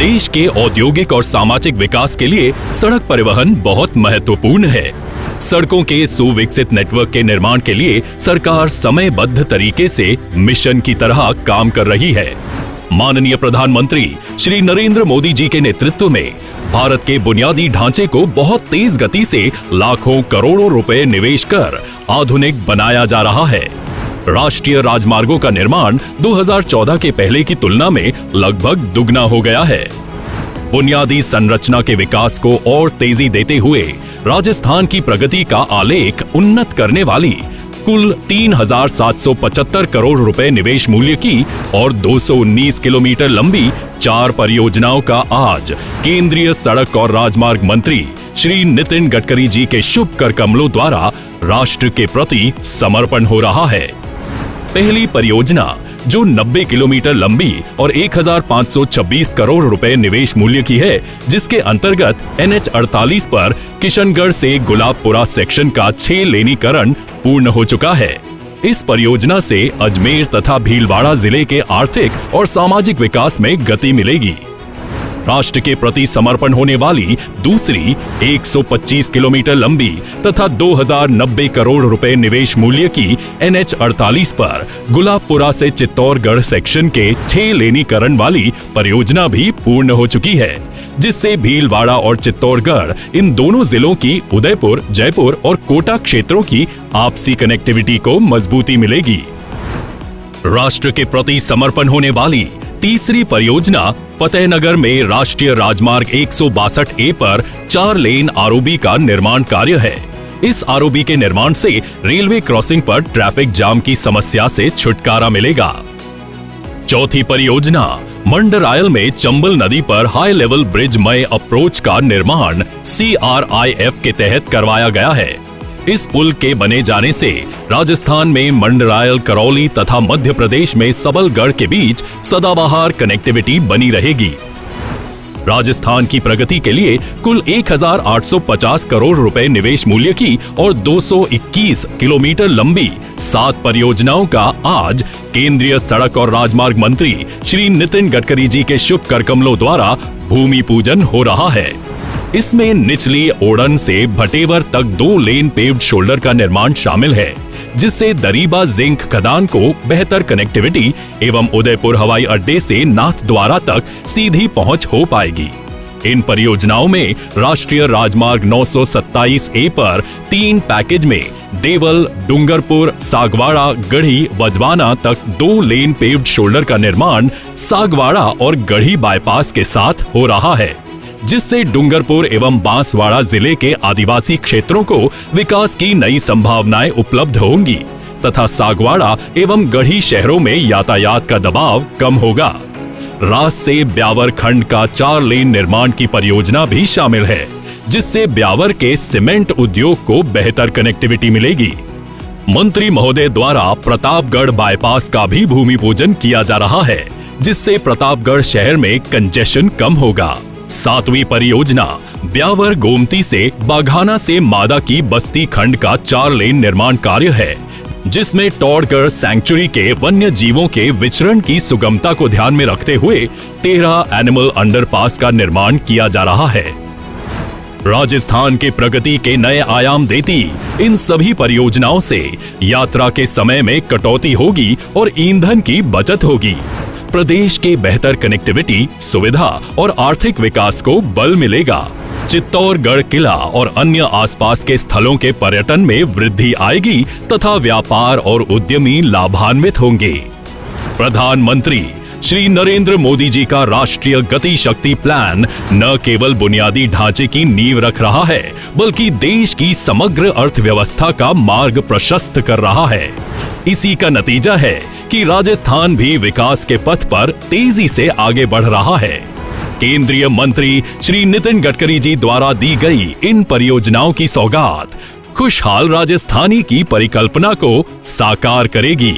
देश के औद्योगिक और सामाजिक विकास के लिए सड़क परिवहन बहुत महत्वपूर्ण है। सड़कों के सुविकसित नेटवर्क के निर्माण के लिए सरकार समयबद्ध तरीके से मिशन की तरह काम कर रही है। माननीय प्रधानमंत्री श्री नरेंद्र मोदी जी के नेतृत्व में भारत के बुनियादी ढांचे को बहुत तेज गति से लाखों करोड़ों रुपए निवेश कर आधुनिक बनाया जा रहा है। राष्ट्रीय राजमार्गों का निर्माण 2014 के पहले की तुलना में लगभग दुगना हो गया है। बुनियादी संरचना के विकास को और तेजी देते हुए राजस्थान की प्रगति का आलेख उन्नत करने वाली कुल 3,775 करोड़ रुपए निवेश मूल्य की और 219 किलोमीटर लंबी 4 परियोजनाओं का आज केंद्रीय सड़क और राजमार्ग मंत्री श्री नितिन गडकरी जी के शुभ कर कमलों द्वारा राष्ट्र के प्रति समर्पण हो रहा है। पहली परियोजना जो 90 किलोमीटर लंबी और 1,526 करोड़ रुपए निवेश मूल्य की है, जिसके अंतर्गत NH 48 पर किशनगढ़ से गुलाबपुरा सेक्शन का 6 लेनीकरण पूर्ण हो चुका है। इस परियोजना से अजमेर तथा भीलवाड़ा जिले के आर्थिक और सामाजिक विकास में गति मिलेगी। राष्ट्र के प्रति समर्पण होने वाली दूसरी 125 किलोमीटर लंबी तथा 2,090 करोड़ रुपए निवेश मूल्य की NH 48 पर गुलाबपुरा से चित्तौड़गढ़ सेक्शन के 6 लेनीकरण वाली परियोजना भी पूर्ण हो चुकी है, जिससे भीलवाड़ा और चित्तौड़गढ़ इन दोनों जिलों की उदयपुर, जयपुर और कोटा क्षेत्रों की आपसी कनेक्टिविटी को मजबूती मिलेगी। राष्ट्र के प्रति समर्पण होने वाली तीसरी परियोजना फतेहनगर में राष्ट्रीय राजमार्ग 162A पर 4 लेन ROB का निर्माण कार्य है। इस ROB के निर्माण से रेलवे क्रॉसिंग पर ट्रैफिक जाम की समस्या से छुटकारा मिलेगा। चौथी परियोजना मंडरायल में चंबल नदी पर हाई लेवल ब्रिज मय अप्रोच का निर्माण CRIF के तहत करवाया गया है। इस पुल के बने जाने से राजस्थान में मंडरायल, करौली तथा मध्य प्रदेश में सबलगढ़ के बीच सदाबहार कनेक्टिविटी बनी रहेगी। राजस्थान की प्रगति के लिए कुल 1,850 करोड़ रुपए निवेश मूल्य की और 221 किलोमीटर लंबी 7 परियोजनाओं का आज केंद्रीय सड़क और राजमार्ग मंत्री श्री नितिन गडकरी जी के शुभ कर कमलों द्वारा भूमि पूजन हो रहा है। इसमें निचली ओड़न से भटेवर तक 2 लेन पेव्ड शोल्डर का निर्माण शामिल है, जिससे दरीबा जिंक खदान को बेहतर कनेक्टिविटी एवं उदयपुर हवाई अड्डे से नाथद्वारा तक सीधी पहुंच हो पाएगी। इन परियोजनाओं में राष्ट्रीय राजमार्ग 927A पर 3 पैकेज में देवल, डूंगरपुर, सागवाड़ा, गढ़ी, बजवाना तक 2 लेन पेव्ड शोल्डर का निर्माण सागवाड़ा और गढ़ी बाईपास के साथ हो रहा है, जिससे डूंगरपुर एवं बांसवाड़ा जिले के आदिवासी क्षेत्रों को विकास की नई संभावनाएं उपलब्ध होंगी तथा सागवाड़ा एवं गढ़ी शहरों में यातायात का दबाव कम होगा। रास से ब्यावर खंड का 4 लेन निर्माण की परियोजना भी शामिल है, जिससे ब्यावर के सीमेंट उद्योग को बेहतर कनेक्टिविटी मिलेगी। मंत्री महोदय द्वारा प्रतापगढ़ बाईपास का भी भूमि पूजन किया जा रहा है, जिससे प्रतापगढ़ शहर में कंजेशन कम होगा। 7वीं परियोजना ब्यावर गोमती से बाघाना से मादा की बस्ती खंड का 4 लेन निर्माण कार्य है, जिसमें टॉडगढ़ सैंक्चुरी के वन्य जीवों के विचरण की सुगमता को ध्यान में रखते हुए 13 एनिमल अंडरपास का निर्माण किया जा रहा है। राजस्थान के प्रगति के नए आयाम देती इन सभी परियोजनाओं से यात्रा के समय में कटौती होगी और ईंधन की बचत होगी। प्रदेश के बेहतर कनेक्टिविटी, सुविधा और आर्थिक विकास को बल मिलेगा। चित्तौड़गढ़ किला और अन्य आसपास के स्थलों के पर्यटन में वृद्धि आएगी तथा व्यापार और उद्यमी लाभान्वित होंगे। प्रधानमंत्री श्री नरेंद्र मोदी जी का राष्ट्रीय गति शक्ति प्लान न केवल बुनियादी ढांचे की नींव रख रहा है, बल्कि देश की समग्र अर्थव्यवस्था का मार्ग प्रशस्त कर रहा है। इसी का नतीजा है कि राजस्थान भी विकास के पथ पर तेजी से आगे बढ़ रहा है। केंद्रीय मंत्री श्री नितिन गडकरी जी द्वारा दी गई इन परियोजनाओं की सौगात खुशहाल राजस्थानी की परिकल्पना को साकार करेगी।